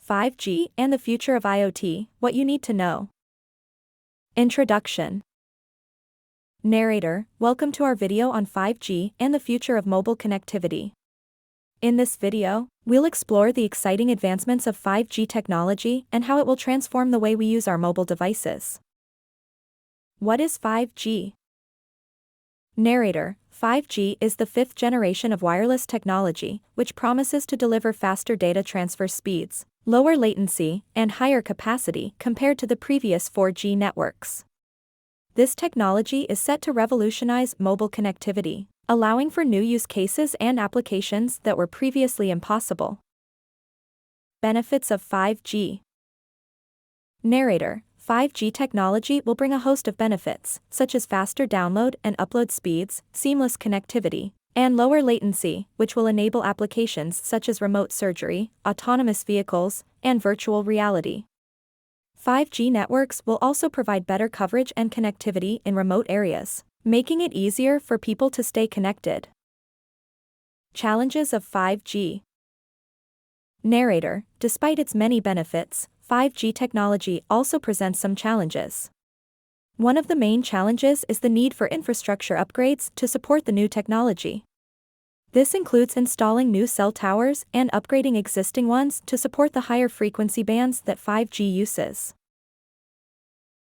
5G and the future of IoT, what you need to know. Introduction. Narrator, welcome to our video on 5G and the future of mobile connectivity. In this video, we'll explore the exciting advancements of 5G technology and how it will transform the way we use our mobile devices. What is 5G? Narrator, 5G is the fifth generation of wireless technology, which promises to deliver faster data transfer speeds, lower latency, and higher capacity compared to the previous 4G networks. This technology is set to revolutionize mobile connectivity, allowing for new use cases and applications that were previously impossible. Benefits of 5G. Narrator, 5G technology will bring a host of benefits, such as faster download and upload speeds, seamless connectivity, and lower latency, which will enable applications such as remote surgery, autonomous vehicles, and virtual reality. 5G networks will also provide better coverage and connectivity in remote areas, making it easier for people to stay connected. Challenges of 5G. Narrator, despite its many benefits, 5G technology also presents some challenges. One of the main challenges is the need for infrastructure upgrades to support the new technology. This includes installing new cell towers and upgrading existing ones to support the higher frequency bands that 5G uses.